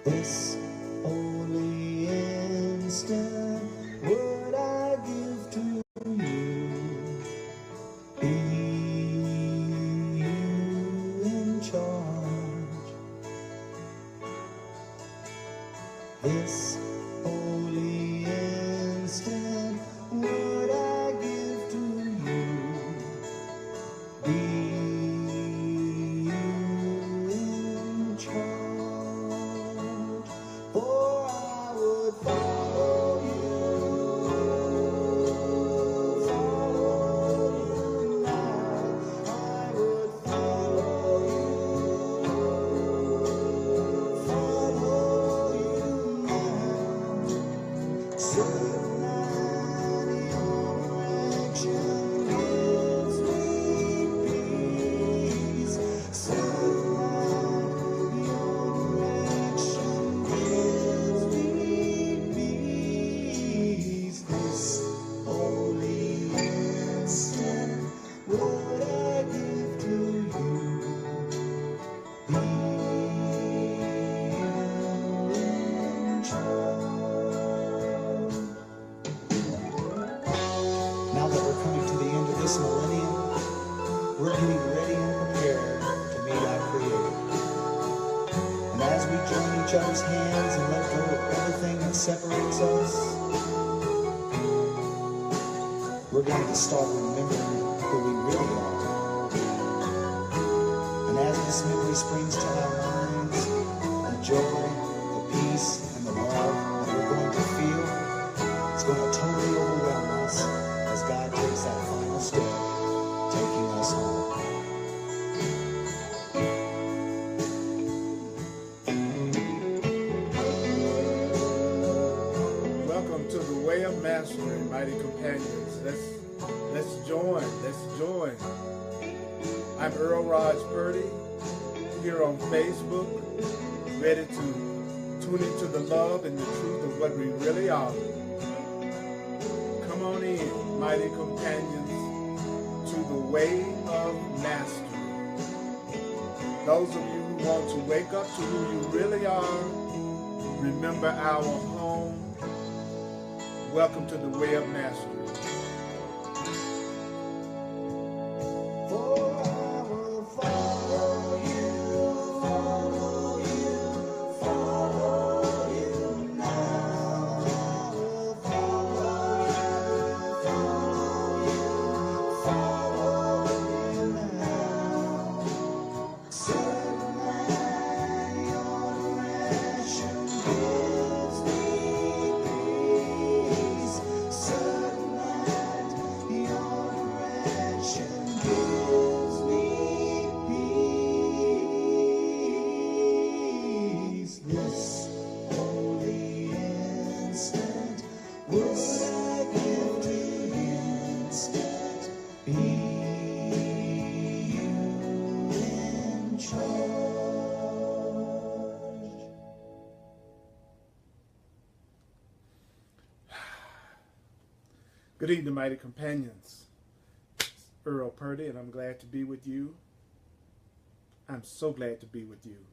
This only instant would I give to you. Be you in charge. This only instant would I give to you. Be you in charge. For I would follow you now. I would follow you now. Certain that your direction gives me peace. Certain that your direction gives me peace. This only instant would I give to you. Be you in charge. Now that we're coming to the end of this millennium, we're getting ready and prepared to meet our Creator. And as we join each other's hands and let go of everything that separates us, we're going to start remembering who we really are. And as this memory springs to our minds, the joy, the peace, and the love that we're going to feel, it's going to totally overwhelm us as God takes that final step, taking us home. Welcome to the Way of Mastery, mighty companions. Let's join. I'm Earl Purdy here on Facebook, ready to tune into the love and the truth of what we really are. Come on in, mighty companions, to the Way of Mastery. Those of you who want to wake up to who you really are, remember our home. Welcome to the Way of Mastery. For I will follow you now. I will follow you now. Certain that your direction gives me peace. Certain that your direction gives me peace. This holy instant would I give to you instead. Be you in charge. Good evening, mighty companions. Earl Purdy, and I'm glad to be with you. I'm so glad to be with you.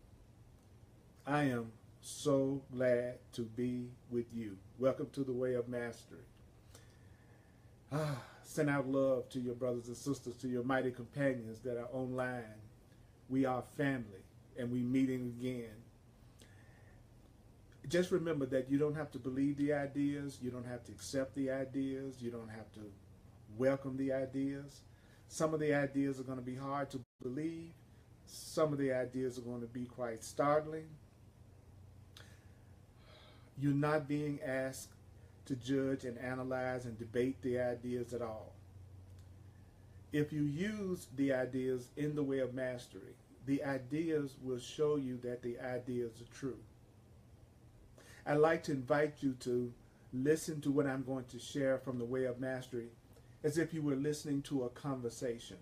I am so glad to be with you. Welcome to the Way of Mastery. Send out love to your brothers and sisters, to your mighty companions that are online. We are family, and we meeting again. Just remember that you don't have to believe the ideas, you don't have to accept the ideas, you don't have to welcome the ideas. Some of the ideas are going to be hard to believe. Some of the ideas are going to be quite startling. You're not being asked to judge and analyze and debate the ideas at all. If you use the ideas in the Way of Mastery, the ideas will show you that the ideas are true. I'd like to invite you to listen to what I'm going to share from the Way of Mastery as if you were listening to a conversation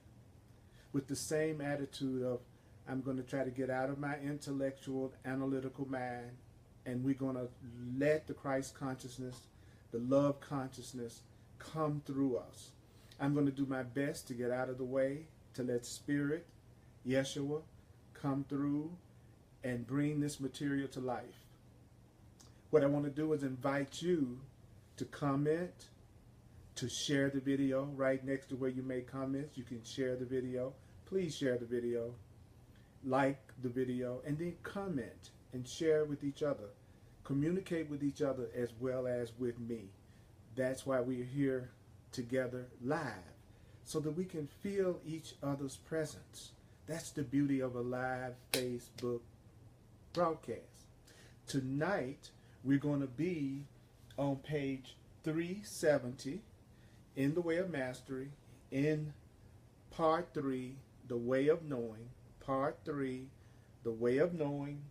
with the same attitude of, I'm going to try to get out of my intellectual, analytical mind, and we're going to let the Christ consciousness, the love consciousness come through us. I'm going to do my best to get out of the way, to let Spirit, Yeshua, come through and bring this material to life. What I want to do is invite you to comment, to share the video. Right next to where you make comments, you can share the video. Please share the video, like the video, and then comment and share with each other. Communicate with each other as well as with me. That's why we're here together live, so that we can feel each other's presence. That's the beauty of a live Facebook broadcast. Tonight, we're going to be on page 370 in The Way of Mastery, in part 3, The Way of Knowing, part 3, The Way of Knowing,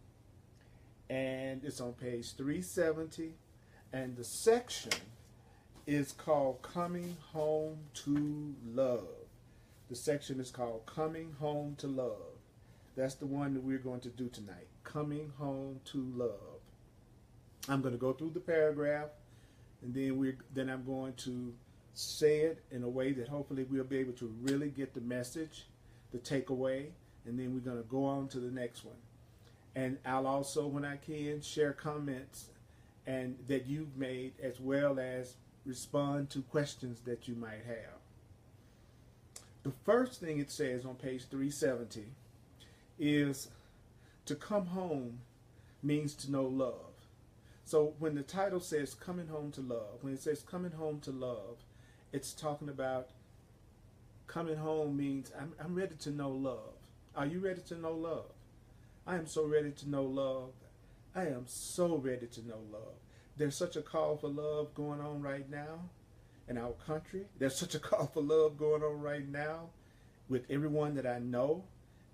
and it's on page 370, and the section is called Coming Home to Love. The section is called Coming Home to Love. That's the one that we're going to do tonight, Coming Home to Love. I'm going to go through the paragraph, and then I'm going to say it in a way that hopefully we'll be able to really get the message, the takeaway, and then we're going to go on to the next one. And I'll also, when I can, share comments and that you've made, as well as respond to questions that you might have. The first thing it says on page 370 is to come home means to know love. So when the title says coming home to love, when it says coming home to love, it's talking about coming home means I'm ready to know love. Are you ready to know love? I am so ready to know love. I am so ready to know love. There's such a call for love going on right now in our country. There's such a call for love going on right now with everyone that I know.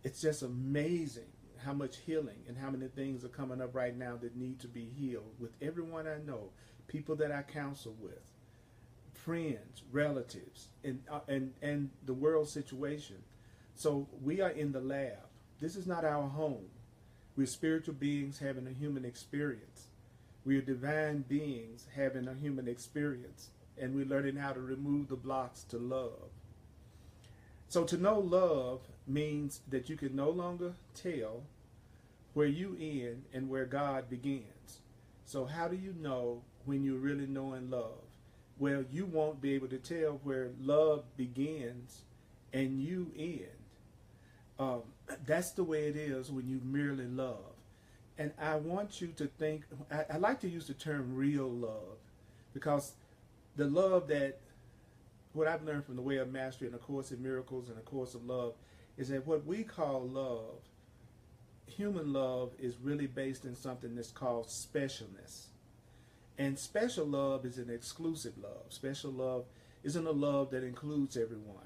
It's just amazing how much healing and how many things are coming up right now that need to be healed with everyone I know, people that I counsel with, friends, relatives, and the world situation. So we are in the lab. This is not our home. We're spiritual beings having a human experience. We are divine beings having a human experience, and we're learning how to remove the blocks to love. So to know love means that you can no longer tell where you end and where God begins. So how do you know when you're really knowing love? Well, you won't be able to tell where love begins and you end. That's the way it is when you merely love. And I want you to think, I like to use the term real love, because the love that, what I've learned from the Way of Mastery and A Course in Miracles and A Course of Love, is that what we call love, human love, is really based in something that's called specialness. And special love is an exclusive love. Special love isn't a love that includes everyone.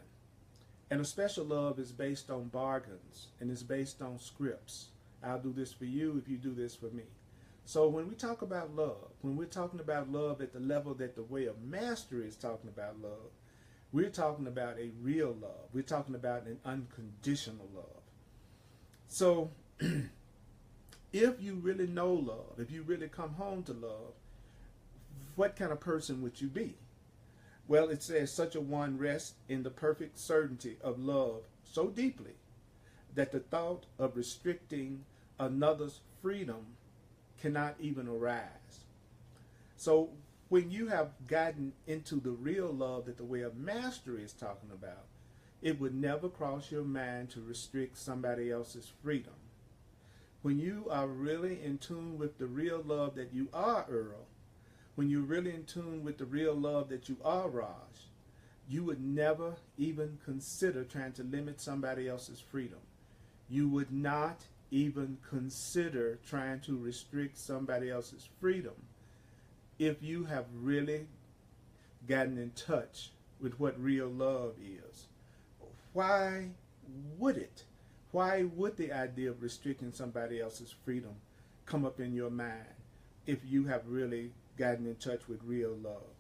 And a special love is based on bargains, and it's based on scripts. I'll do this for you if you do this for me. So when we talk about love, when we're talking about love at the level that the Way of Mastery is talking about love, we're talking about a real love. We're talking about an unconditional love. So if you really know love, if you really come home to love, what kind of person would you be? Well, it says, such a one rests in the perfect certainty of love so deeply that the thought of restricting another's freedom cannot even arise. So when you have gotten into the real love that the Way of Mastery is talking about, it would never cross your mind to restrict somebody else's freedom. When you are really in tune with the real love that you are, Earl, when you're really in tune with the real love that you are, Raj, you would never even consider trying to limit somebody else's freedom. You would not even consider trying to restrict somebody else's freedom if you have really gotten in touch with what real love is. Why would it? Why would the idea of restricting somebody else's freedom come up in your mind if you have really gotten in touch with real love?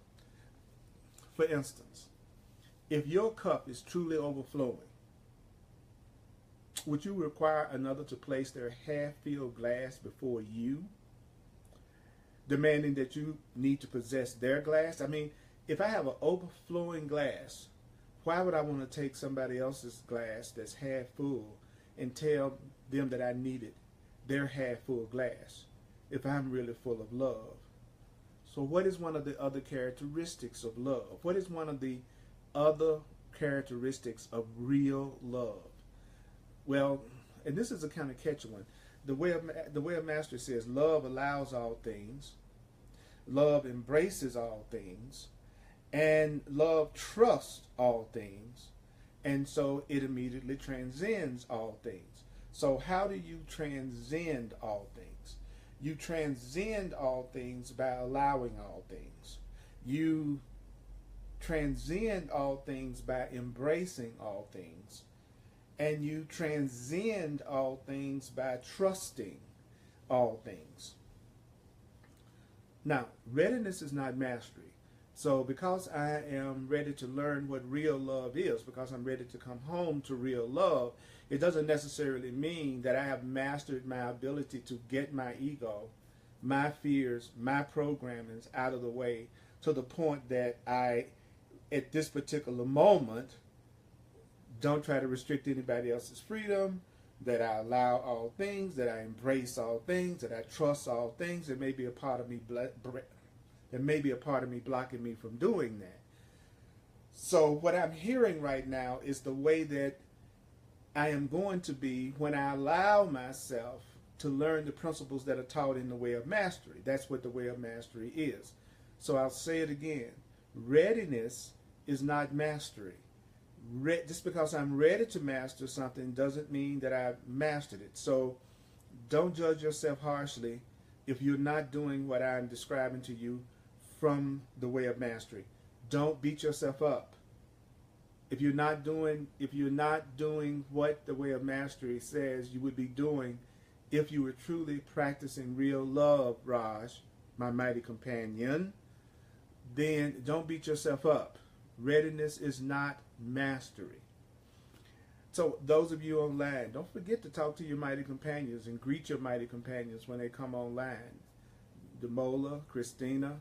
For instance, if your cup is truly overflowing, would you require another to place their half-filled glass before you, demanding that you need to possess their glass? I mean, if I have an overflowing glass, why would I want to take somebody else's glass that's half full and tell them that I needed their half full glass if I'm really full of love? So what is one of the other characteristics of love? What is one of the other characteristics of real love? Well, and this is a kind of catchy one. The way of Mastery says, love allows all things, love embraces all things, and love trusts all things, and so it immediately transcends all things. So how do you transcend all things? You transcend all things by allowing all things. You transcend all things by embracing all things. And you transcend all things by trusting all things. Now, readiness is not mastery. So because I am ready to learn what real love is, because I'm ready to come home to real love, it doesn't necessarily mean that I have mastered my ability to get my ego, my fears, my programmings out of the way to the point that I, at this particular moment, don't try to restrict anybody else's freedom, that I allow all things, that I embrace all things, that I trust all things. There may be a part of me blocking me from doing that. So what I'm hearing right now is the way that I am going to be when I allow myself to learn the principles that are taught in the way of mastery. That's what the way of mastery is. So I'll say it again. Readiness is not mastery. Just because I'm ready to master something doesn't mean that I've mastered it. So don't judge yourself harshly if you're not doing what I'm describing to you from the way of mastery. Don't beat yourself up. If you're not doing what the way of mastery says you would be doing if you were truly practicing real love, Raj, my mighty companion, then don't beat yourself up. Readiness is not mastery. So those of you online, don't forget to talk to your mighty companions and greet your mighty companions when they come online. Demola, Christina,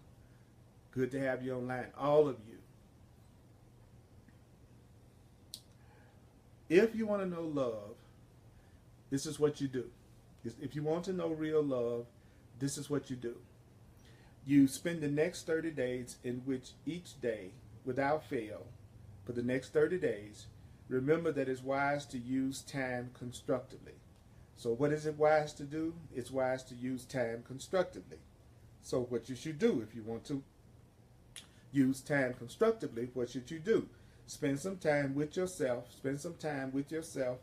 good to have you online. All of you. If you want to know love, this is what you do. If you want to know real love, this is what you do. You spend the next 30 days in which each day, without fail, for the next 30 days, remember that it's wise to use time constructively. So what is it wise to do? It's wise to use time constructively. So what you should do if you want to use time constructively, what should you do? Spend some time with yourself. Spend some time with yourself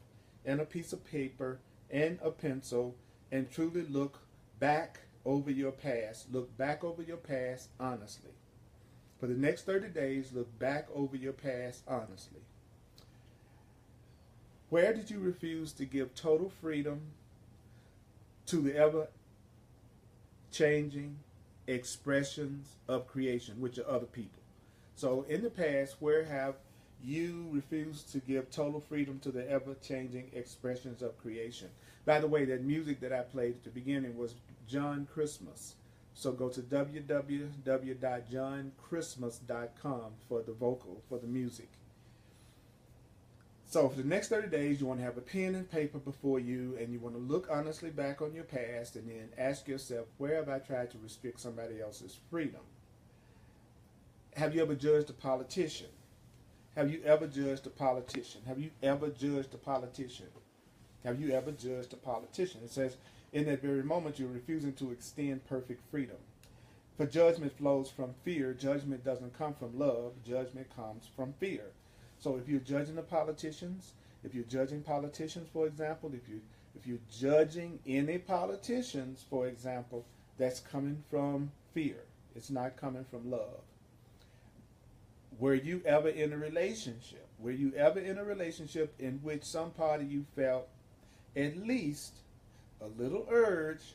and a piece of paper and a pencil and truly look back over your past. Look back over your past honestly. For the next 30 days, look back over your past honestly. Where did you refuse to give total freedom to the ever-changing expressions of creation, which are other people? So in the past, where have you refused to give total freedom to the ever-changing expressions of creation? By the way, that music that I played at the beginning was John Christmas. So go to www.johnChristmas.com for the vocal, for the music. So for the next 30 days, you want to have a pen and paper before you, and you want to look honestly back on your past and then ask yourself, where have I tried to restrict somebody else's freedom? Have you ever judged a politician? Have you ever judged a politician? Have you ever judged a politician? Have you ever judged a politician? It says, in that very moment, you're refusing to extend perfect freedom. For judgment flows from fear. Judgment doesn't come from love. Judgment comes from fear. So if you're judging the politicians, if you're judging politicians, for example, if you're judging any politicians, for example, that's coming from fear. It's not coming from love. Were you ever in a relationship? Were you ever in a relationship in which some part of you felt at least a little urge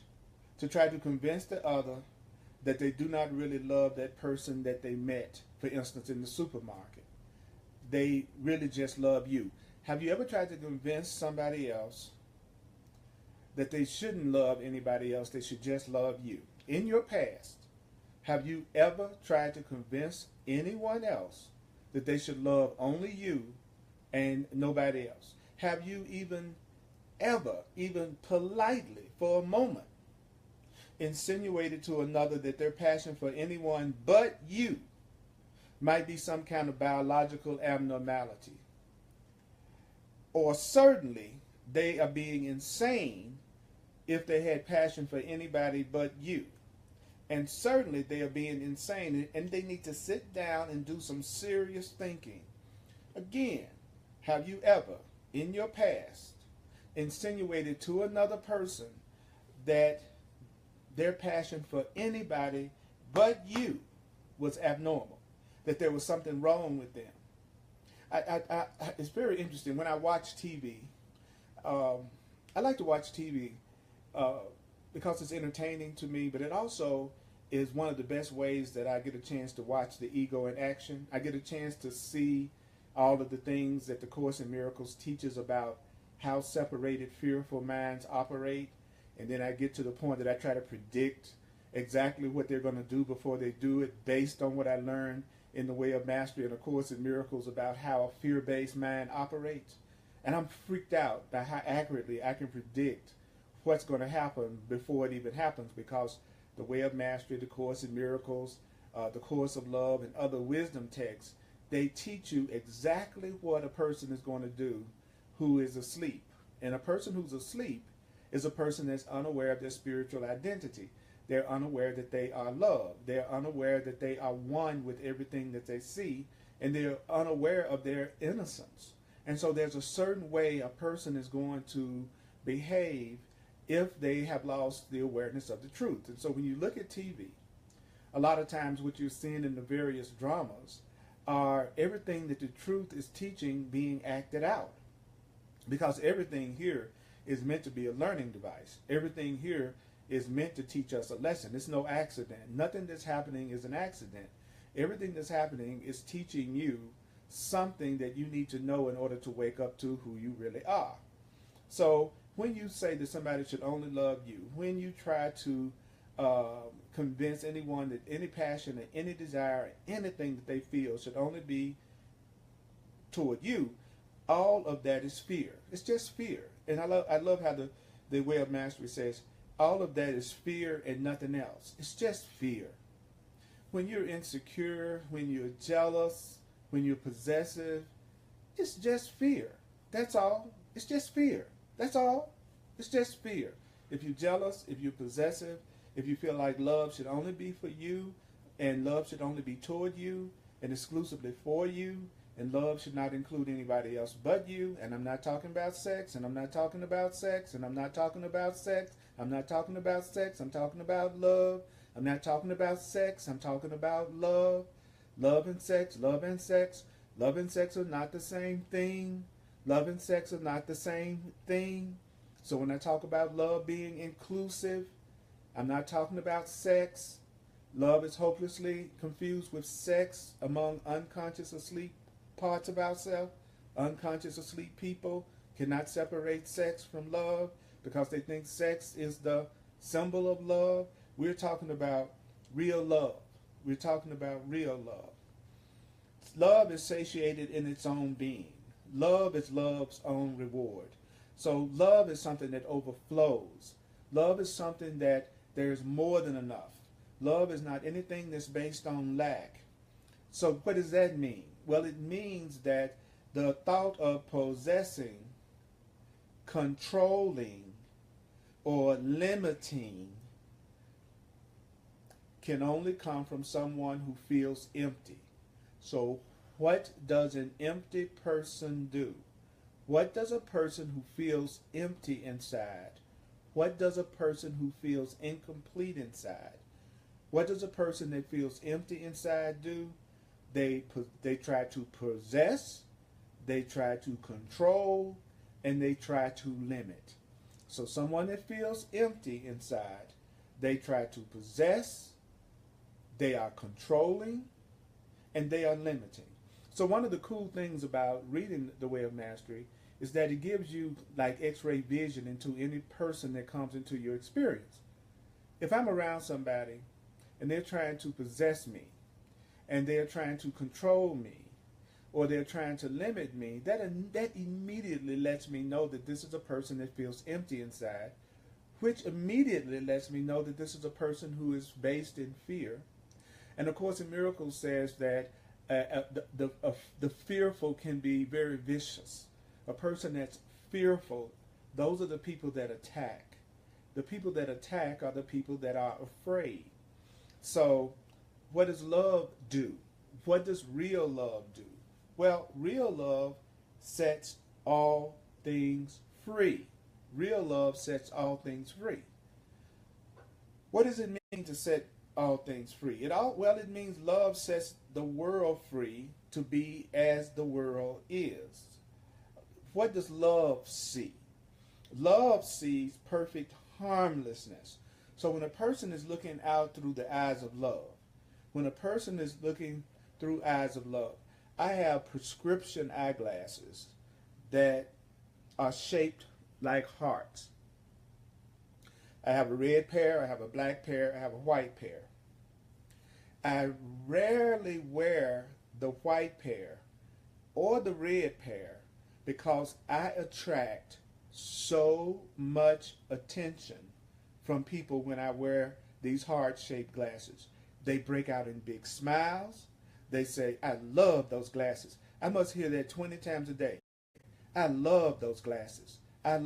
to try to convince the other that they do not really love that person that they met, for instance, in the supermarket? They really just love you. Have you ever tried to convince somebody else that they shouldn't love anybody else, they should just love you? In your past, have you ever tried to convince anyone else that they should love only you and nobody else? Have you even politely, for a moment, insinuated to another that their passion for anyone but you might be some kind of biological abnormality. Or certainly they are being insane if they had passion for anybody but you. And certainly they are being insane, and they need to sit down and do some serious thinking. Again, have you ever, in your past, insinuated to another person that their passion for anybody but you was abnormal, that there was something wrong with them? It's very interesting. When I watch TV, I like to watch TV because it's entertaining to me, but it also is one of the best ways that I get a chance to watch the ego in action. I get a chance to see all of the things that the Course in Miracles teaches about how separated, fearful minds operate. And then I get to the point that I try to predict exactly what they're going to do before they do it based on what I learned in the Way of Mastery and A Course in Miracles about how a fear-based mind operates. And I'm freaked out by how accurately I can predict what's going to happen before it even happens, because the Way of Mastery, the Course in Miracles, the Course of Love, and other wisdom texts, they teach you exactly what a person is going to do who is asleep. And a person who's asleep is a person that's unaware of their spiritual identity. They're unaware that they are loved. They're unaware that they are one with everything that they see, and they're unaware of their innocence. And so there's a certain way a person is going to behave if they have lost the awareness of the truth. And so when you look at TV, a lot of times what you're seeing in the various dramas are everything that the truth is teaching being acted out. Because everything here is meant to be a learning device. Everything here is meant to teach us a lesson. It's no accident. Nothing that's happening is an accident. Everything that's happening is teaching you something that you need to know in order to wake up to who you really are. So when you say that somebody should only love you, when you try to convince anyone that any passion or any desire, anything that they feel should only be toward you, all of that is fear. It's just fear. And I love how the Way of Mastery says, all of that is fear and nothing else. It's just fear. When you're insecure, when you're jealous, when you're possessive, it's just fear. That's all. It's just fear. That's all. It's just fear. If you're jealous, if you're possessive, if you feel like love should only be for you, and love should only be toward you, and exclusively for you, and love should not include anybody else but you, and I'm not talking about sex, and I'm not talking about sex, and I'm not talking about sex, I'm not talking about sex, I'm talking about love, I'm not talking about sex, I'm talking about love. Love and sex, love and sex, love and sex are not the same thing. Love and sex are not the same thing. So when I talk about love being inclusive, I'm not talking about sex. Love is hopelessly confused with sex among unconscious asleep parts of ourselves. Unconscious asleep people cannot separate sex from love because they think sex is the symbol of love. We're talking about real love. We're talking about real love. Love is satiated in its own being. Love is love's own reward. So love is something that overflows. Love is something that there's more than enough. Love is not anything that's based on lack. So what does that mean? Well, it means that the thought of possessing, controlling, or limiting can only come from someone who feels empty. So what does an empty person do? What does a person who feels empty inside? What does a person who feels incomplete inside? What does a person that feels empty inside do? They try to possess, they try to control, and they try to limit. So someone that feels empty inside, they try to possess, they are controlling, and they are limiting. So one of the cool things about reading The Way of Mastery is that it gives you like X-ray vision into any person that comes into your experience. If I'm around somebody and they're trying to possess me, and they're trying to control me, or they're trying to limit me, that immediately lets me know that this is a person that feels empty inside, which immediately lets me know that this is a person who is based in fear. And of course, in Miracles says that the fearful can be very vicious. A person that's fearful, those are the people that attack. The people that attack are the people that are afraid. So, what does love do? What does real love do? Well, real love sets all things free. Real love sets all things free. What does it mean to set all things free? It means love sets the world free to be as the world is. What does love see? Love sees perfect harmlessness. So when a person is looking out through the eyes of love, when a person is looking through eyes of love, I have prescription eyeglasses that are shaped like hearts. I have a red pair, I have a black pair, I have a white pair. I rarely wear the white pair or the red pair because I attract so much attention from people when I wear these heart-shaped glasses. They break out in big smiles. They say, I love those glasses. I must hear that 20 times a day. I love those glasses. I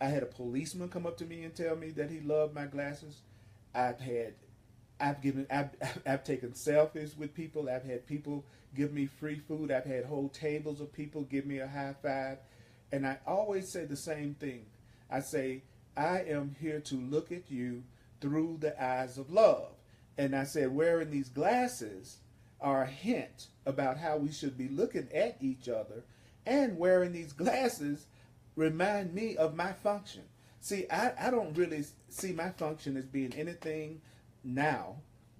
had a policeman come up to me and tell me that he loved my glasses. I've taken selfies with people. I've had people give me free food. I've had whole tables of people give me a high five. And I always say the same thing. I say, I am here to look at you through the eyes of love. And I said, wearing these glasses are a hint about how we should be looking at each other. And wearing these glasses remind me of my function. See, I don't really see my function as being anything now.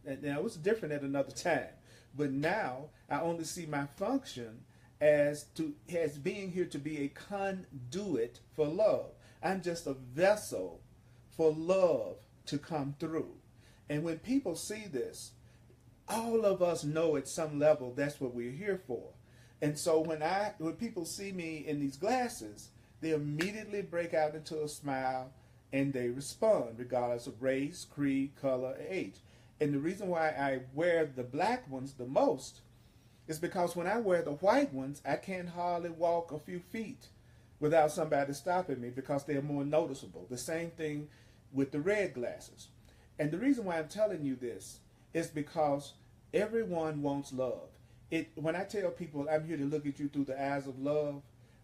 Now, it's different at another time. But now, I only see my function as being here to be a conduit for love. I'm just a vessel for love to come through. And when people see this, all of us know at some level that's what we're here for. And so when people see me in these glasses, they immediately break out into a smile and they respond regardless of race, creed, color, or age. And the reason why I wear the black ones the most is because when I wear the white ones, I can't hardly walk a few feet without somebody stopping me because they're more noticeable. The same thing with the red glasses. And the reason why I'm telling you this is because everyone wants love. When I tell people I'm here to look at you through the eyes of love,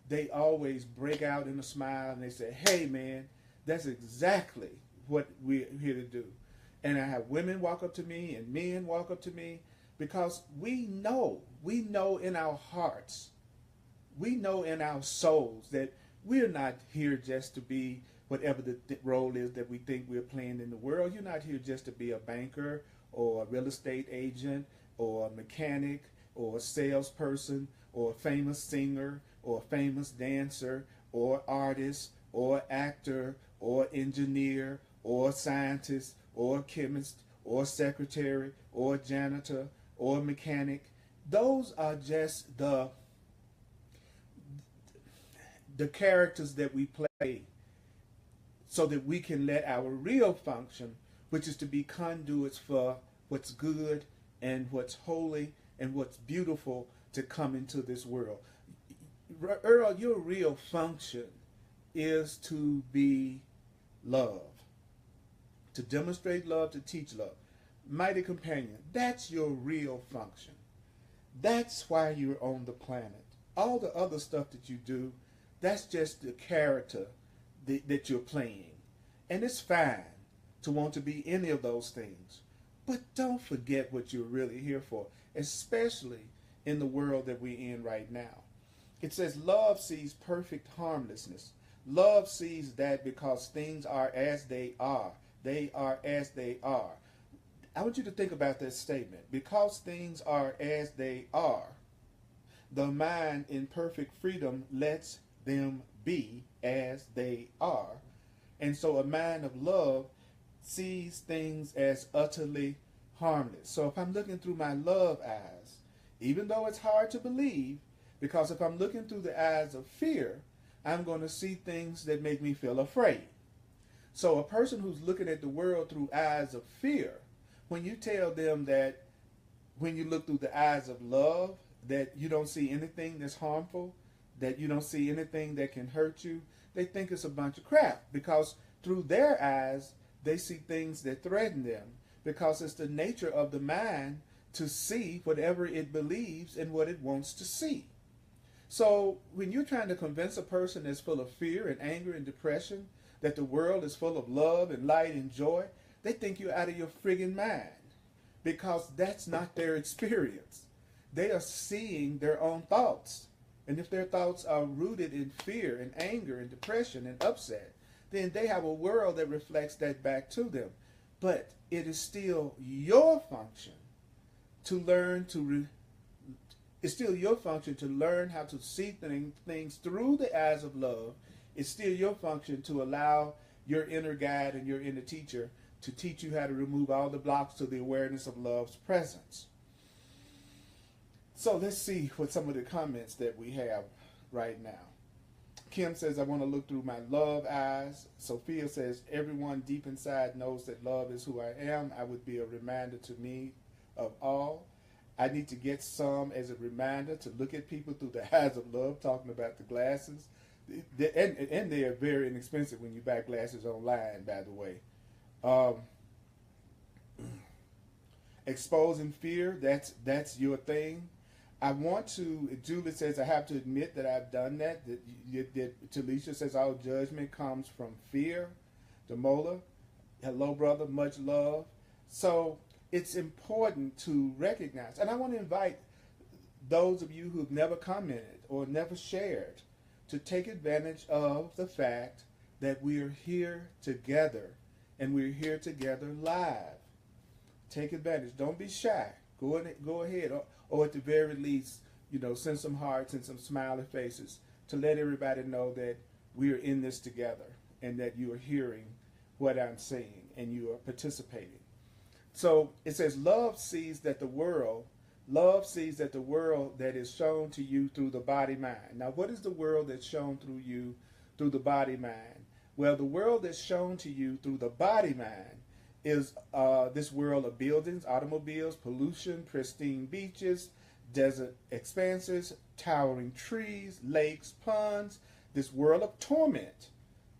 they always break out in a smile and they say, hey man, that's exactly what we're here to do. And I have women walk up to me and men walk up to me because we know in our hearts, we know in our souls that we're not here just to be whatever the role is that we think we're playing in the world. You're not here just to be a banker or a real estate agent or a mechanic or a salesperson or a famous singer or a famous dancer or artist or actor or engineer or scientist or chemist or secretary or janitor or mechanic. Those are just the characters that we play so that we can let our real function, which is to be conduits for what's good and what's holy and what's beautiful, to come into this world. Earl, your real function is to be love, to demonstrate love, to teach love. Mighty companion, that's your real function. That's why you're on the planet. All the other stuff that you do, that's just the character that you're playing. And it's fine to want to be any of those things. But don't forget what you're really here for, especially in the world that we're in right now. It says love sees perfect harmlessness. Love sees that because things are as they are. They are as they are. I want you to think about this statement. Because things are as they are, the mind in perfect freedom lets them be as they are. And so a mind of love sees things as utterly harmless. So if I'm looking through my love eyes, even though it's hard to believe, because if I'm looking through the eyes of fear, I'm going to see things that make me feel afraid. So a person who's looking at the world through eyes of fear, when you tell them that when you look through the eyes of love, that you don't see anything that's harmful, that you don't see anything that can hurt you, they think it's a bunch of crap, because through their eyes, they see things that threaten them, because it's the nature of the mind to see whatever it believes and what it wants to see. So when you're trying to convince a person that's full of fear and anger and depression that the world is full of love and light and joy, they think you're out of your friggin' mind, because that's not their experience. They are seeing their own thoughts. And if their thoughts are rooted in fear and anger and depression and upset, then they have a world that reflects that back to them. But it is still your function to learn to it's still your function to learn how to see things through the eyes of love. It's still your function to allow your inner guide and your inner teacher to teach you how to remove all the blocks to the awareness of love's presence. So let's see what some of the comments that we have right now. Kim says, I want to look through my love eyes. Sophia says, everyone deep inside knows that love is who I am. I would be a reminder to me of all. I need to get some as a reminder to look at people through the eyes of love, talking about the glasses. And they are very inexpensive when you buy glasses online, by the way. Exposing fear, that's your thing. I want to, Julie says, I have to admit that I've done that. Talisha says, all judgment comes from fear. Demola, hello, brother, much love. So it's important to recognize, and I want to invite those of you who've never commented or never shared to take advantage of the fact that we are here together, and we're here together live. Take advantage. Don't be shy. Go ahead, or at the very least, send some hearts and some smiley faces to let everybody know that we are in this together and that you are hearing what I'm saying and you are participating. So it says, love sees that the world that is shown to you through the body mind. Now, what is the world that's shown through you through the body mind? Well, the world that's shown to you through the body mind is this world of buildings, automobiles, pollution, pristine beaches, desert expanses, towering trees, lakes, ponds, this world of torment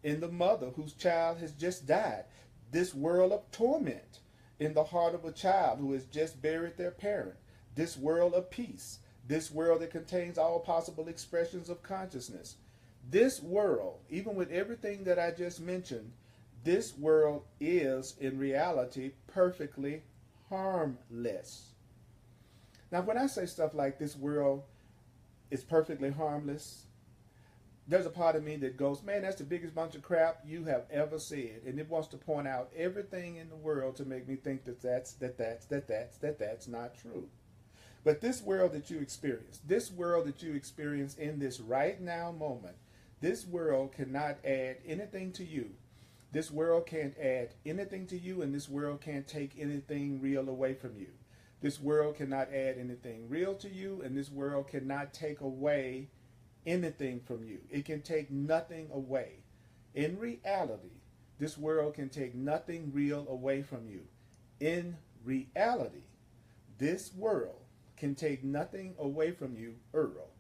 in the mother whose child has just died, this world of torment in the heart of a child who has just buried their parent, this world of peace, this world that contains all possible expressions of consciousness. This world, even with everything that I just mentioned, this world is in reality perfectly harmless. Now, when I say stuff like this world is perfectly harmless, there's a part of me that goes, man, that's the biggest bunch of crap you have ever said. And it wants to point out everything in the world to make me think that's not true. But this world that you experience in this right now moment, this world cannot add anything to you. This world can't add anything to you, and this world can't take anything real away from you. This world cannot add anything real to you, and this world cannot take away anything from you. It can take nothing away. In reality, this world can take nothing real away from you. In reality, this world can take nothing away from you, Earl.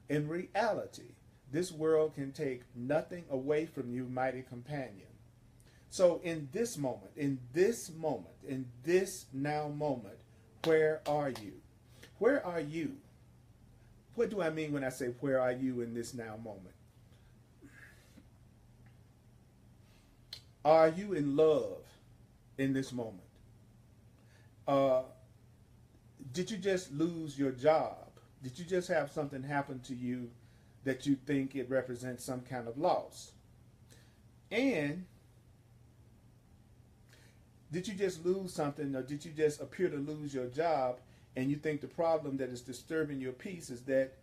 In reality, this world can take nothing away from you, mighty companion. So in this moment, in this now moment, where are you? Where are you? What do I mean when I say, where are you in this now moment? Are you in love in this moment? Did you just lose your job? Did you just have something happen to you that you think it represents some kind of loss? And did you just lose something, or did you just appear to lose your job, and you think the problem that is disturbing your peace is that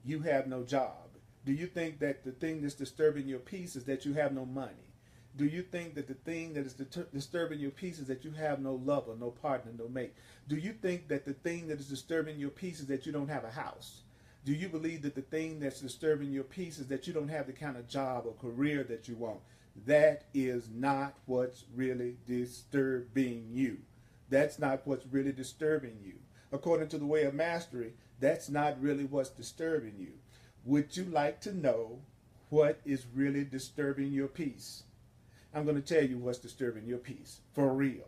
you have no job? Do you think that the thing that's disturbing your peace is that you have no money? Do you think that the thing that is disturbing your peace is that you have no lover, no partner, no mate? Do you think that the thing that is disturbing your peace is that you don't have a house? Do you believe that the thing that's disturbing your peace is that you don't have the kind of job or career that you want? that is not what's really disturbing you. That's not what's really disturbing you. According to the way of mastery, that's not really what's disturbing you. Would you like to know what is really disturbing your peace? I'm going to tell you what's disturbing your peace, for real.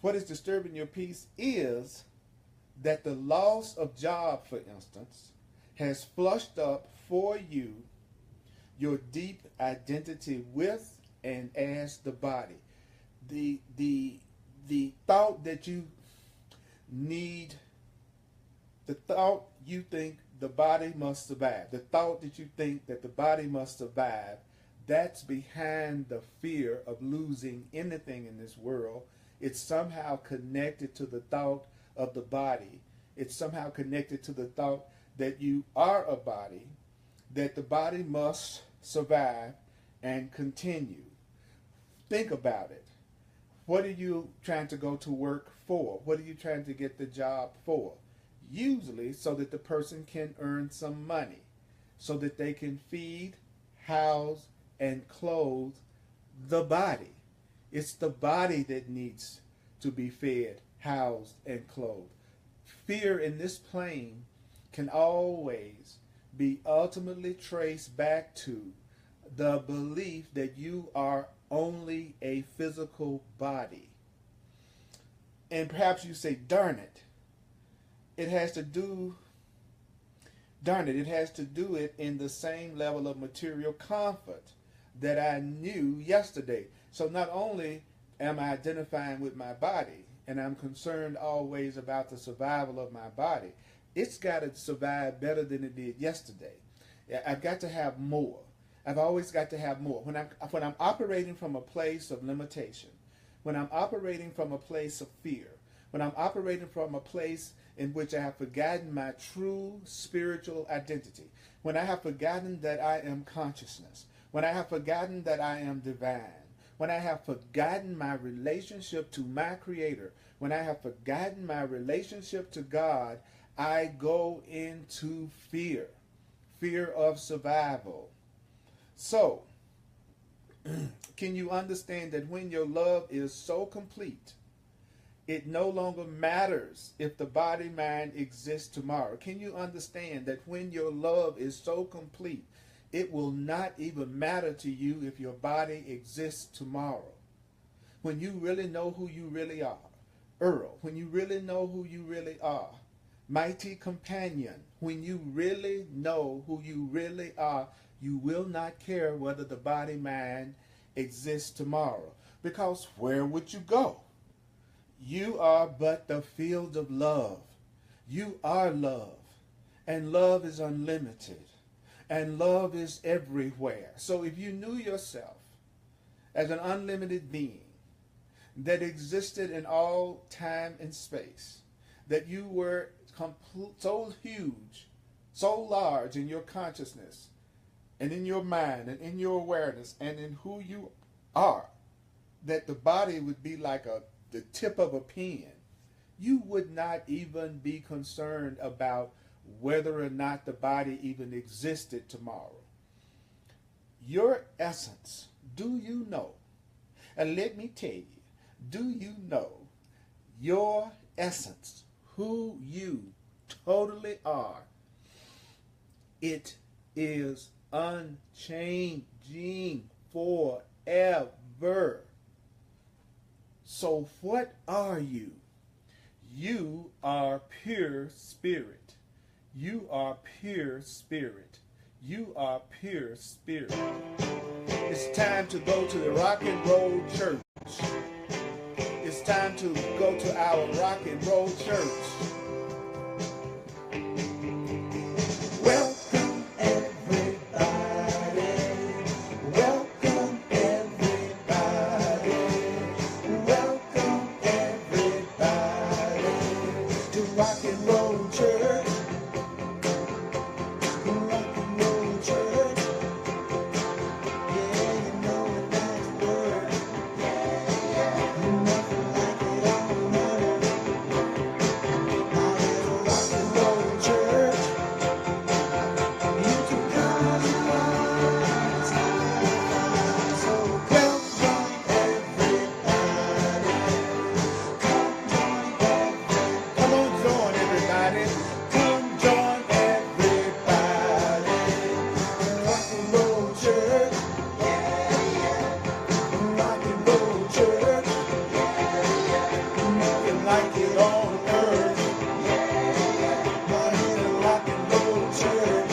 What is disturbing your peace is that the loss of job, for instance, has flushed up for you your deep identity with and as the body. The thought that you need, the thought you think the body must survive, the thought that you think that the body must survive, that's behind the fear of losing anything in this world. It's somehow connected to the thought of the body. It's somehow connected to the thought that you are a body, that the body must survive and continue. Think about it. What are you trying to go to work for? What are you trying to get the job for? Usually so that the person can earn some money, so that they can feed, house, and clothe the body. It's the body that needs to be fed, housed, and clothed. Fear in this plane can always be ultimately traced back to the belief that you are only a physical body. And perhaps you say, darn it, it has to do it in the same level of material comfort that I knew yesterday. So not only am I identifying with my body, and I'm concerned always about the survival of my body, it's got to survive better than it did yesterday. I've got to have more. I've always got to have more. When I'm operating from a place of limitation, when I'm operating from a place of fear, when I'm operating from a place in which I have forgotten my true spiritual identity, when I have forgotten that I am consciousness, when I have forgotten that I am divine, when I have forgotten my relationship to my Creator, when I have forgotten my relationship to God, I go into fear, fear of survival. So, can you understand that when your love is so complete, it no longer matters if the body-mind exists tomorrow? Can you understand that when your love is so complete, it will not even matter to you if your body exists tomorrow? When you really know who you really are, Earl, when you really know who you really are, mighty companion, when you really know who you really are, you will not care whether the body-mind exists tomorrow. Because where would you go? You are but the field of love. You are love. And love is unlimited. And love is everywhere. So if you knew yourself as an unlimited being that existed in all time and space, that you were so huge, so large in your consciousness, and in your mind, and in your awareness, and in who you are, that the body would be like the tip of a pen, you would not even be concerned about whether or not the body even existed tomorrow. Your essence, do you know? And let me tell you, do you know your essence, who you totally are? It is unchanging forever. So what are you? You are pure spirit. You are pure spirit. You are pure spirit. It's time to go to the rock and roll church. It's time to go to our rock and roll church. Welcome everybody. Welcome everybody. Welcome everybody to rock and roll church. Rock and roll church. Yeah, you know a nice word. Nothing like it on earth. Now there's a rock and roll church. Rock and roll church. Nothing like it on earth. But in a rock and roll church.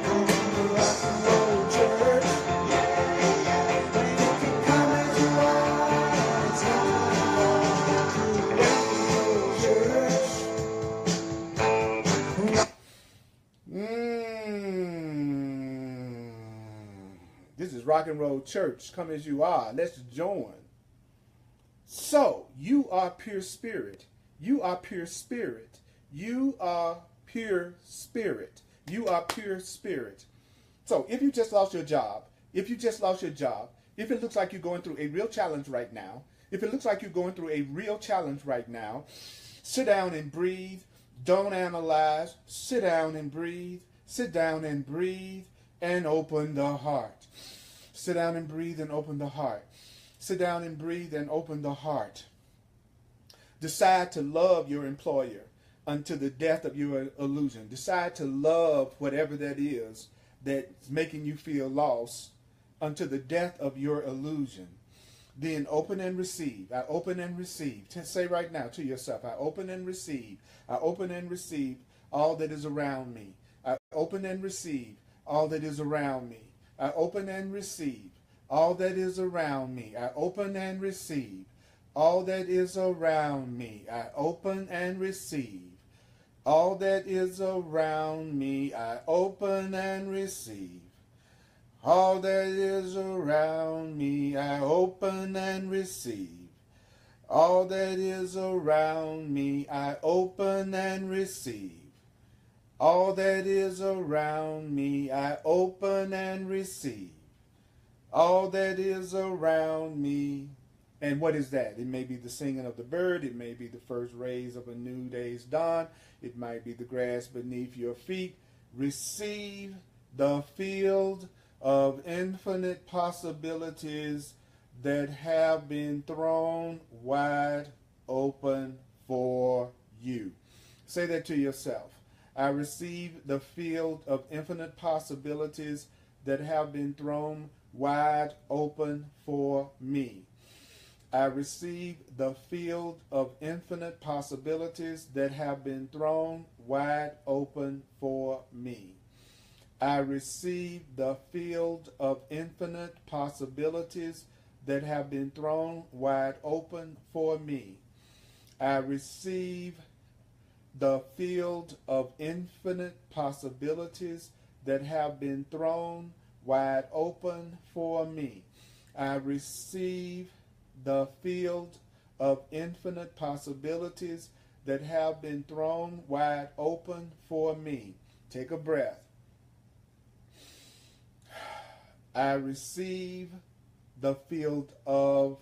Come to rock and roll church. And you can come as you are. It's This is Rock and Roll Church. Come as you are. Let's join. So, you are pure spirit. You are pure spirit. You are pure spirit. You are pure spirit. So, if you just lost your job, if it looks like you're going through a real challenge right now, sit down and breathe. Don't analyze. Sit down and breathe. And open the heart. Sit down and breathe and open the heart. Sit down and breathe and open the heart. Decide to love your employer unto the death of your illusion. Decide to love whatever that is that's making you feel lost unto the death of your illusion. Then open and receive. I open and receive. Say right now to yourself, I open and receive. I open and receive all that is around me. I open and receive all that is around me. I open and receive all that is around me. I open and receive all that is around me. I open and receive all that is around me. I open and receive all that is around me. I open and receive all that is around me. I open and receive all that is around me. I open and receive all that is around me. And what is that? It may be the singing of the bird. It may be the first rays of a new day's dawn. It might be the grass beneath your feet. Receive the field of infinite possibilities that have been thrown wide open for you. Say that to yourself. I receive the field of infinite possibilities that have been thrown wide open for me. I receive the field of infinite possibilities that have been thrown wide open for me. I receive the field of infinite possibilities that have been thrown wide open for me. I receive the field of infinite possibilities that have been thrown wide open for me. I receive the field of infinite possibilities that have been thrown wide open for me. Take a breath. I receive the field of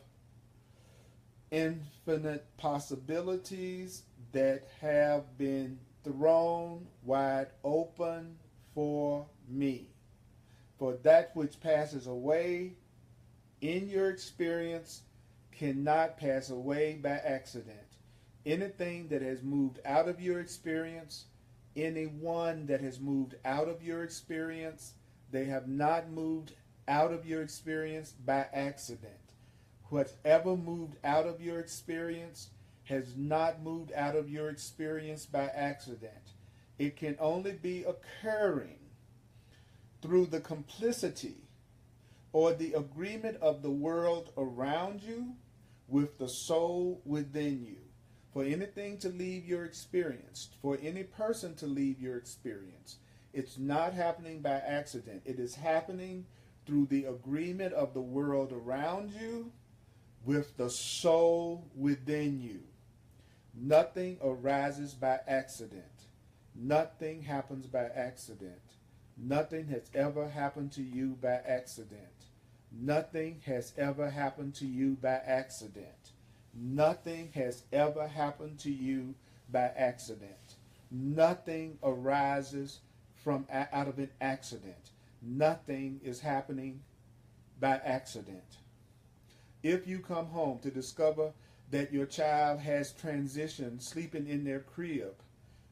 infinite possibilities that have been thrown wide open for me. For that which passes away in your experience cannot pass away by accident. Anything that has moved out of your experience, anyone that has moved out of your experience, they have not moved out of your experience by accident. Whatever moved out of your experience has not moved out of your experience by accident. It can only be occurring through the complicity or the agreement of the world around you with the soul within you. For anything to leave your experience, for any person to leave your experience, it's not happening by accident. It is happening through the agreement of the world around you with the soul within you. Nothing arises by accident. Nothing happens by accident. Nothing has ever happened to you by accident. Nothing has ever happened to you by accident. Nothing has ever happened to you by accident. Nothing arises from out of an accident. Nothing is happening by accident. If you come home to discover that your child has transitioned, sleeping in their crib,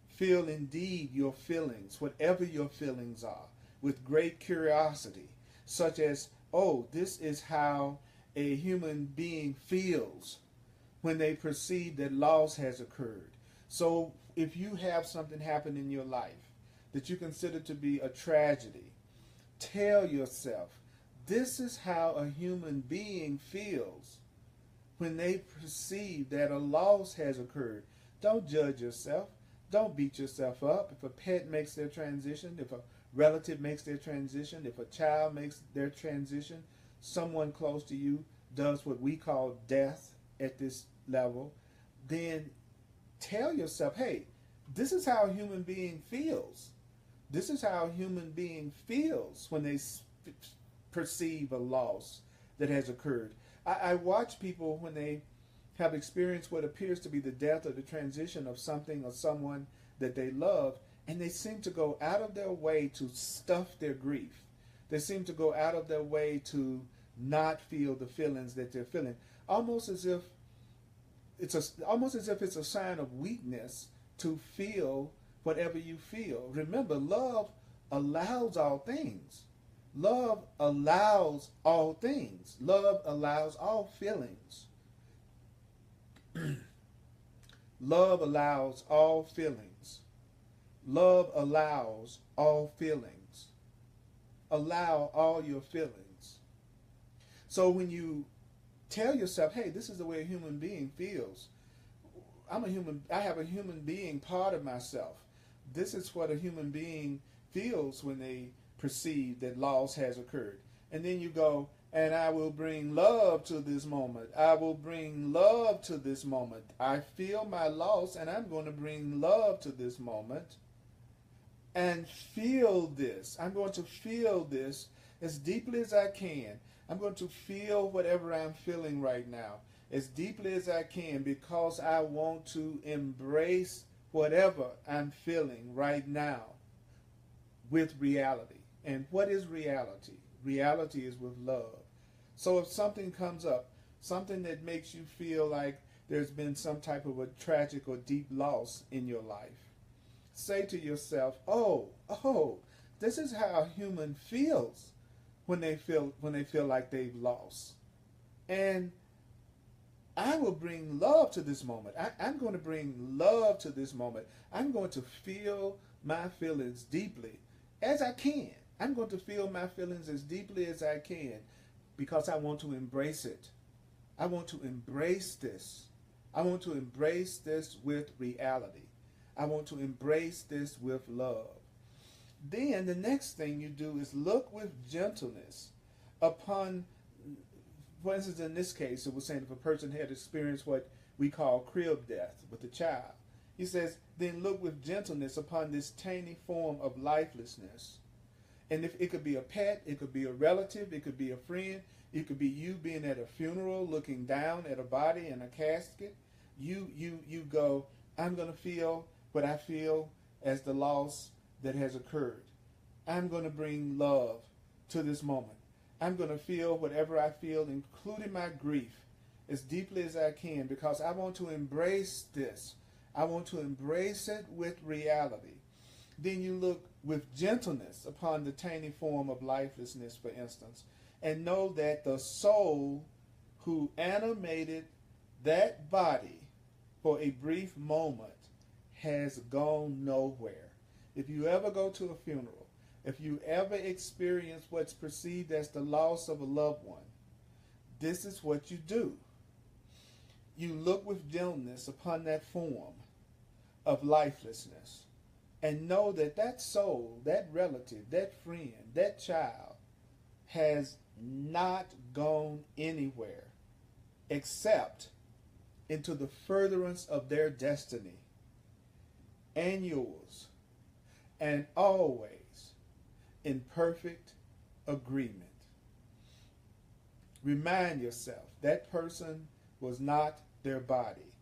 feel indeed your feelings, whatever your feelings are, with great curiosity. such as, oh, this is how a human being feels when they perceive that loss has occurred. So if you have something happen in your life that you consider to be a tragedy, tell yourself, this is how a human being feels when they perceive that a loss has occurred. Don't judge yourself. Don't beat yourself up. If a pet makes their transition, if a relative makes their transition, if a child makes their transition, someone close to you does what we call death at this level, then tell yourself, hey, this is how a human being feels. This is how a human being feels when they perceive a loss that has occurred. I watch people when they have experienced what appears to be the death or the transition of something or someone that they love, and they seem to go out of their way to stuff their grief. They seem to go out of their way to not feel the feelings that they're feeling, almost as if it's a sign of weakness to feel whatever you feel. Remember, love allows all things. Love allows all things. Love allows all feelings. Love allows all feelings. Love allows all feelings. Allow all your feelings. So when you tell yourself, hey, this is the way a human being feels. I have a human being part of myself. This is what a human being feels when they perceive that loss has occurred. And then you go, and I will bring love to this moment. I will bring love to this moment. I feel my loss, and I'm going to bring love to this moment. And feel this. I'm going to feel this as deeply as I can. I'm going to feel whatever I'm feeling right now as deeply as I can, because I want to embrace whatever I'm feeling right now with reality. And what is reality? Reality is with love. So if something comes up, something that makes you feel like there's been some type of a tragic or deep loss in your life, say to yourself, oh, this is how a human feels when they feel like they've lost. And I will bring love to this moment. I'm going to bring love to this moment. I'm going to feel my feelings deeply as I can. I'm going to feel my feelings as deeply as I can because I want to embrace it. I want to embrace this. I want to embrace this with reality. I want to embrace this with love. Then the next thing you do is look with gentleness upon, for instance, in this case, it was saying if a person had experienced what we call crib death with a child, he says, then look with gentleness upon this tiny form of lifelessness. And if it could be a pet, it could be a relative, it could be a friend, it could be you being at a funeral looking down at a body in a casket. You go, I'm going to feel what I feel as the loss that has occurred. I'm going to bring love to this moment. I'm going to feel whatever I feel, including my grief, as deeply as I can, because I want to embrace this. I want to embrace it with reality. Then you look with gentleness upon the tiny form of lifelessness, for instance, and know that the soul who animated that body for a brief moment has gone nowhere. If you ever go to a funeral, if you ever experience what's perceived as the loss of a loved one, this is what you do. You look with gentleness upon that form of lifelessness and know that that soul, that relative, that friend, that child has not gone anywhere except into the furtherance of their destiny and yours, and always in perfect agreement. Remind yourself that person was not their body.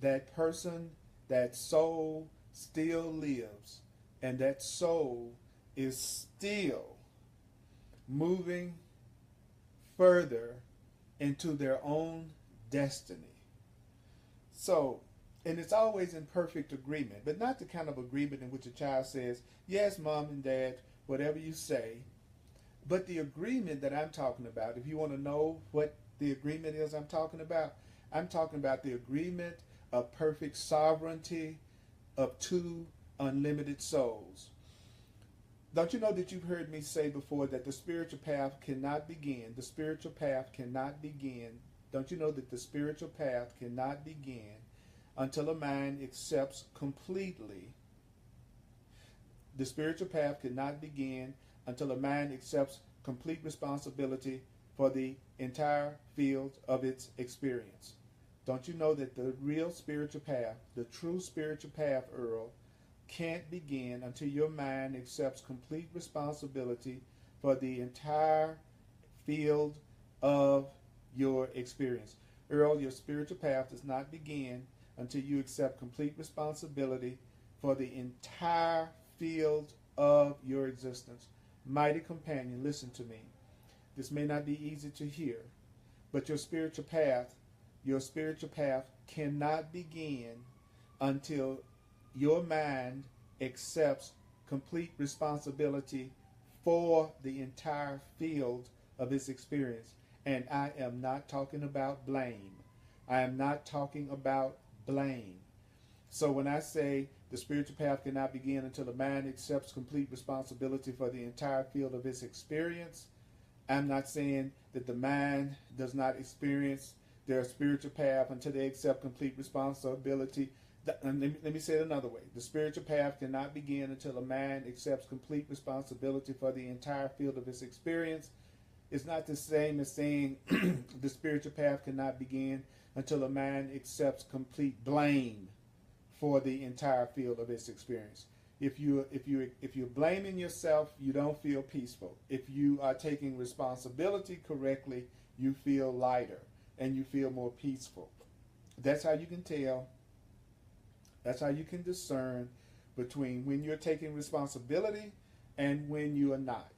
That person, that soul still lives, and that soul is still moving further into their own destiny. So, and it's always in perfect agreement, but not the kind of agreement in which a child says, yes, mom and dad, whatever you say, But the agreement that I'm talking about, if you want to know what the agreement is I'm talking about the agreement of perfect sovereignty of two unlimited souls. Don't you know that you've heard me say before that the spiritual path cannot begin? The spiritual path cannot begin. Don't you know that the spiritual path cannot begin until a man accepts completely? The spiritual path cannot begin until a man accepts complete responsibility for the entire field of its experience. Don't you know that the real spiritual path, the true spiritual path, Earl, can't begin until your mind accepts complete responsibility for the entire field of your experience. Earl, your spiritual path does not begin until you accept complete responsibility for the entire field of your existence. Mighty companion, listen to me. This may not be easy to hear, but your spiritual path cannot begin until your mind accepts complete responsibility for the entire field of its experience. And I am not talking about blame. I am not talking about blame. So when I say the spiritual path cannot begin until the mind accepts complete responsibility for the entire field of its experience, I'm not saying that the mind does not experience their spiritual path until they accept complete responsibility. And let me say it another way. The spiritual path cannot begin until a man accepts complete responsibility for the entire field of his experience. It's not the same as saying the spiritual path cannot begin until a man accepts complete blame for the entire field of his experience. If you're blaming yourself, you don't feel peaceful. If you are taking responsibility correctly, you feel lighter and you feel more peaceful. That's how you can tell. That's how you can discern between when you're taking responsibility and when you are not.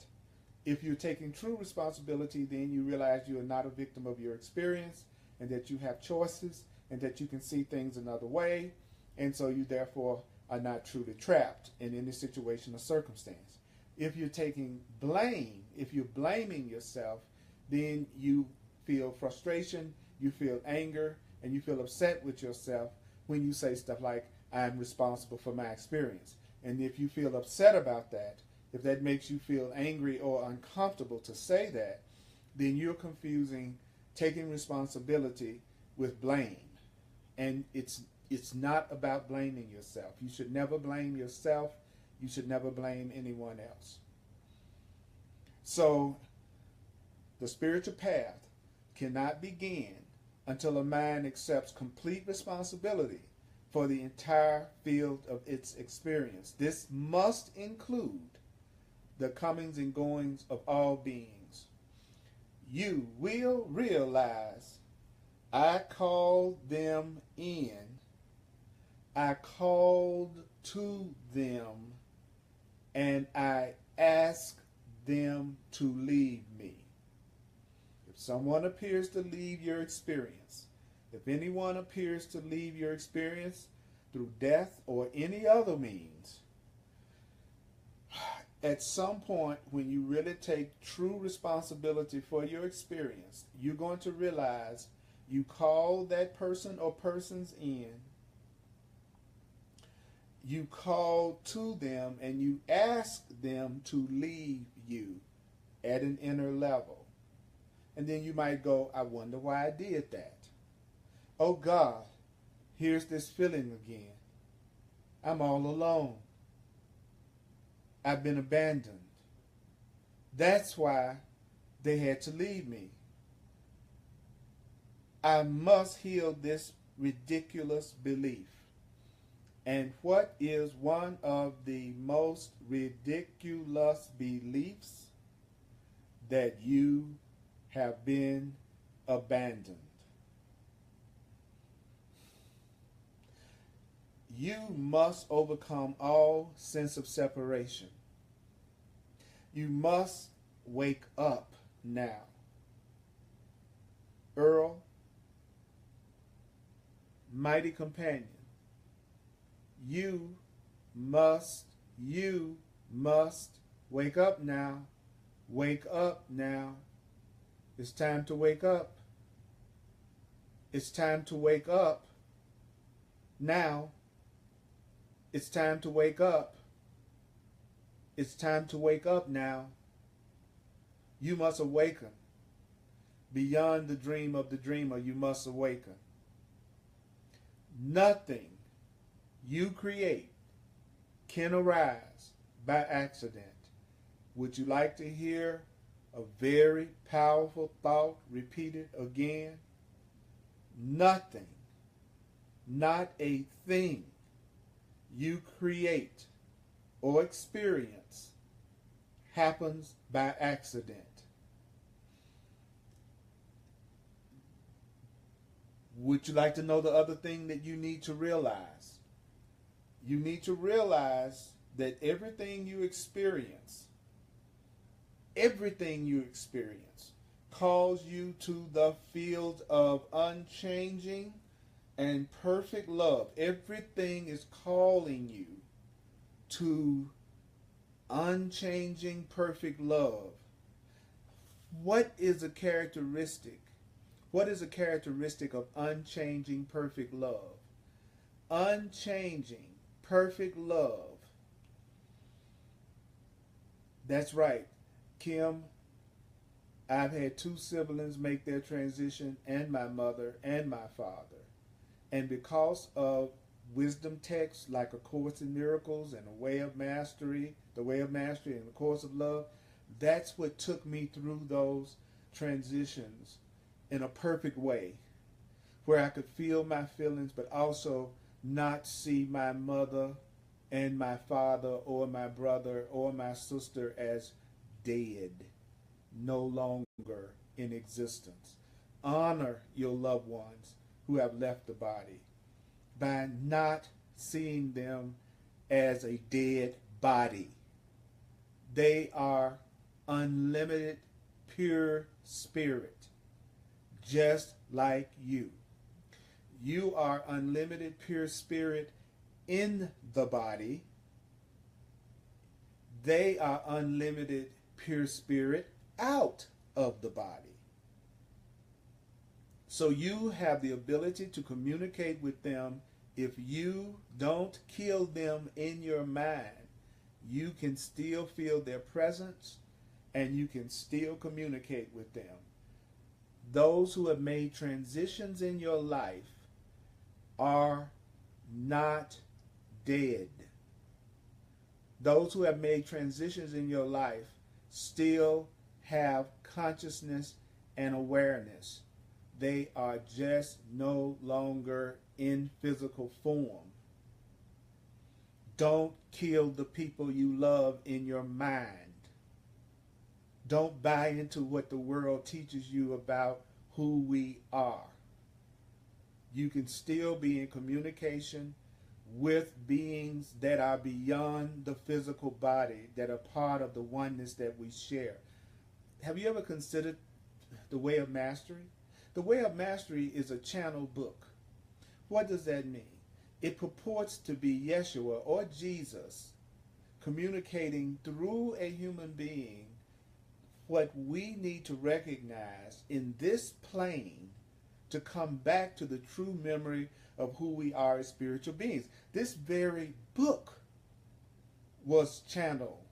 If you're taking true responsibility, then you realize you are not a victim of your experience and that you have choices and that you can see things another way. And so you therefore are not truly trapped in any situation or circumstance. If you're taking blame, if you're blaming yourself, then you feel frustration, you feel anger, and you feel upset with yourself when you say stuff like, I'm responsible for my experience. And if you feel upset about that, if that makes you feel angry or uncomfortable to say that, then you're confusing taking responsibility with blame. And it's not about blaming yourself. You should never blame yourself. You should never blame anyone else. So the spiritual path cannot begin until a mind accepts complete responsibility for the entire field of its experience. This must include the comings and goings of all beings. You will realize I called them in. I called to them, and I asked them to leave me. If someone appears to leave your experience, if anyone appears to leave your experience through death or any other means, at some point when you really take true responsibility for your experience, you're going to realize you called that person or persons in, you called to them, and you asked them to leave you at an inner level. And then you might go, I wonder why I did that. Oh God, here's this feeling again. I'm all alone. I've been abandoned. That's why they had to leave me. I must heal this ridiculous belief. And what is one of the most ridiculous beliefs? That you have been abandoned. You must overcome all sense of separation. You must wake up now. Earl, mighty companion, you must wake up now. Wake up now. It's time to wake up. It's time to wake up now. It's time to wake up. It's time to wake up now. You must awaken. Beyond the dream of the dreamer, you must awaken. Nothing you create can arise by accident. Would you like to hear a very powerful thought repeated again? Nothing, not a thing you create or experience happens by accident. Would you like to know the other thing that you need to realize? You need to realize that everything you experience calls you to the field of unchanging and perfect love. Everything is calling you to unchanging, perfect love. What is a characteristic? What is a characteristic of unchanging, perfect love? Unchanging, perfect love. That's right, Kim. I've had 2 siblings make their transition, and my mother and my father. And because of wisdom texts like A Course in Miracles and A Way of Mastery, The Way of Mastery and The Course of Love, that's what took me through those transitions in a perfect way, where I could feel my feelings but also not see my mother and my father or my brother or my sister as dead, no longer in existence. Honor your loved ones who have left the body by not seeing them as a dead body. They are unlimited, pure spirit, just like you. You are unlimited, pure spirit in the body. They are unlimited, pure spirit out of the body. So you have the ability to communicate with them. If you don't kill them in your mind, you can still feel their presence and you can still communicate with them. Those who have made transitions in your life are not dead. Those who have made transitions in your life still have consciousness and awareness. They are just no longer in physical form. Don't kill the people you love in your mind. Don't buy into what the world teaches you about who we are. You can still be in communication with beings that are beyond the physical body, that are part of the oneness that we share. Have you ever considered The Way of Mastery? The Way of Mastery is a channel book. What does that mean? It purports to be Yeshua or Jesus communicating through a human being what we need to recognize in this plane to come back to the true memory of who we are as spiritual beings. This very book was channeled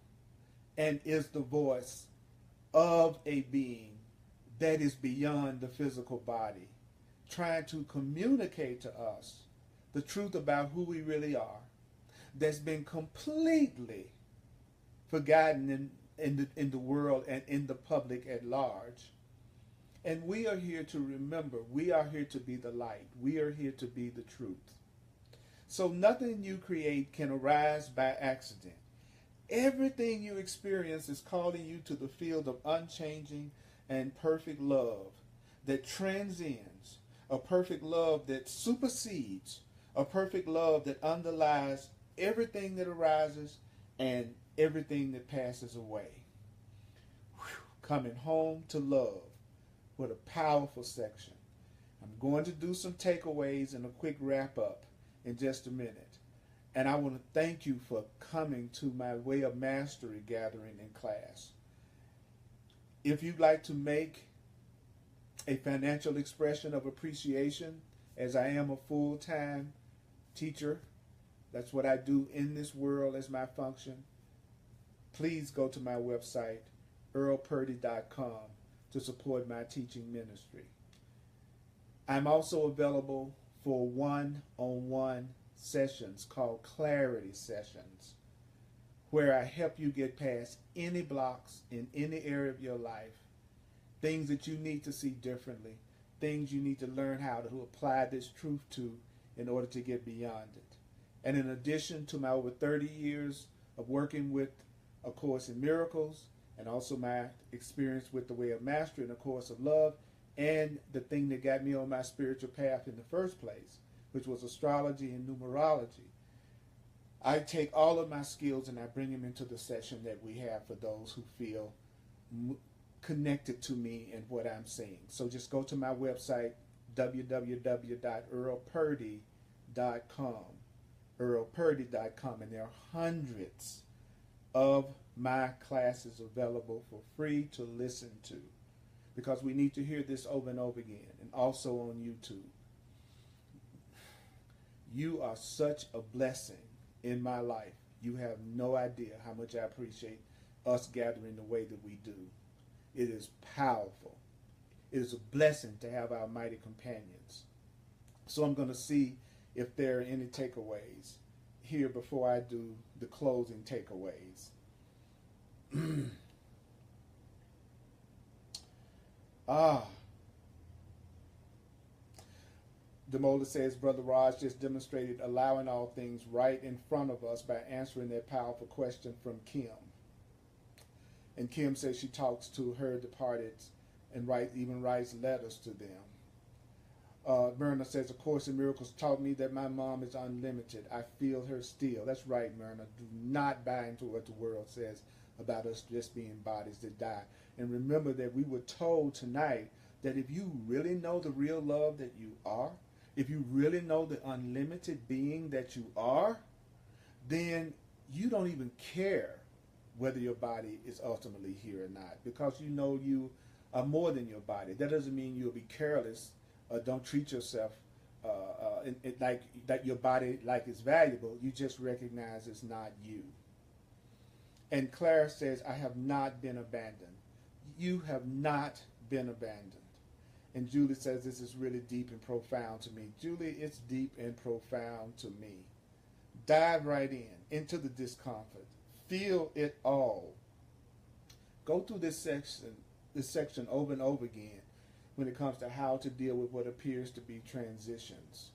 and is the voice of a being that is beyond the physical body, trying to communicate to us the truth about who we really are, that's been completely forgotten in the world and in the public at large. And we are here to remember. We are here to be the light. We are here to be the truth. So nothing you create can arise by accident. Everything you experience is calling you to the field of unchanging and perfect love that transcends, a perfect love that supersedes, a perfect love that underlies everything that arises and everything that passes away. Whew. Coming home to love. What a powerful section. I'm going to do some takeaways and a quick wrap up in just a minute. And I want to thank you for coming to my Way of Mastery gathering in class. If you'd like to make a financial expression of appreciation, as I am a full-time teacher, that's what I do in this world as my function, please go to my website, earlpurdy.com, to support my teaching ministry. I'm also available for one-on-one sessions called Clarity Sessions, where I help you get past any blocks in any area of your life, things that you need to see differently, things you need to learn how to apply this truth to in order to get beyond it. And in addition to my over 30 years of working with A Course in Miracles, and also my experience with the Way of Mastery and A Course of Love, and the thing that got me on my spiritual path in the first place, which was astrology and numerology, I take all of my skills and I bring them into the session that we have for those who feel connected to me and what I'm saying. So just go to my website, www.earlpurdy.com, earlpurdy.com, and there are hundreds of my classes available for free to listen to, because we need to hear this over and over again, and also on YouTube. You are such a blessing in my life. You have no idea how much I appreciate us gathering the way that we do. It is powerful. It is a blessing to have our mighty companions. So I'm going to see if there are any takeaways here before I do the closing takeaways. Demola says, Brother Raj just demonstrated allowing all things right in front of us by answering that powerful question from Kim. And Kim says she talks to her departed and even writes letters to them. Myrna says, A Course in Miracles taught me that my mom is unlimited. I feel her still. That's right, Myrna. Do not buy into what the world says about us just being bodies that die. And remember that we were told tonight that if you really know the real love that you are, if you really know the unlimited being that you are, then you don't even care whether your body is ultimately here or not, because you know you are more than your body. That doesn't mean you'll be careless. Don't treat yourself like that your body like is valuable. You just recognize it's not you. And Claire says, I have not been abandoned. You have not been abandoned. And Julie says, this is really deep and profound to me. Julie, it's deep and profound to me. Dive right into the discomfort. Feel it all. Go through this section over and over again when it comes to how to deal with what appears to be transitions.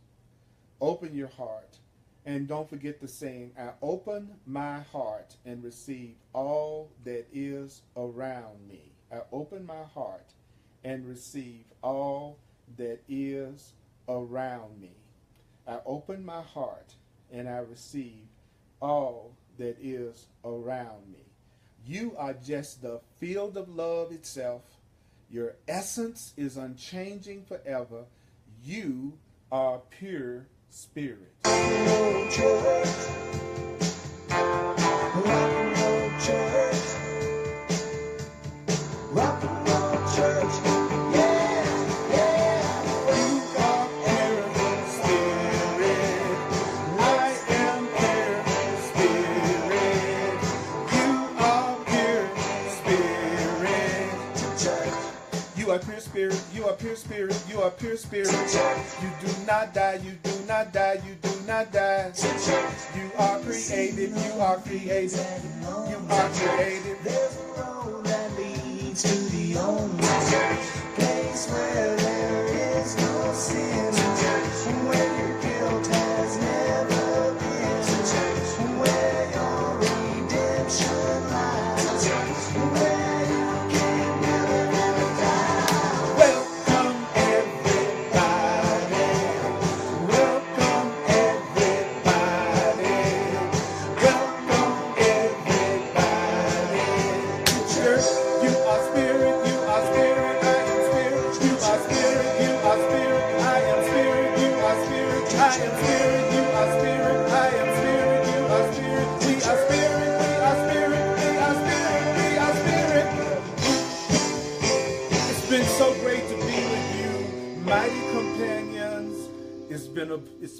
Open your heart. And don't forget the saying, I open my heart and receive all that is around me. I open my heart and receive all that is around me. I open my heart and I receive all that is around me. You are just the field of love itself. Your essence is unchanging forever. You are pure spirit. Rock and roll church. Rock and roll church. Rock and roll church. Yeah, yeah. You are pure spirit. I am pure spirit. You are pure spirit. You are pure spirit. You are pure spirit. You are pure spirit. You do not die. You do not die. You do not die. You are created. You are created. You are created. There's a road that leads to the only place where there is no sin, where your guilt has never been, where your redemption lies, where you can never, never die. Welcome everybody. Welcome everybody. Welcome everybody to church. You are spirit. You are spirit. I am spirit. You are spirit. You are spirit. I am spirit. You are spirit. I am spirit. You are spirit. I am spirit. You are spirit. We are spirit. We are spirit. We are spirit. We are spirit. so great to be with you, mighty companions. It's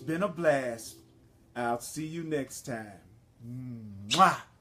been a blast. I'll see you next time. Mwah.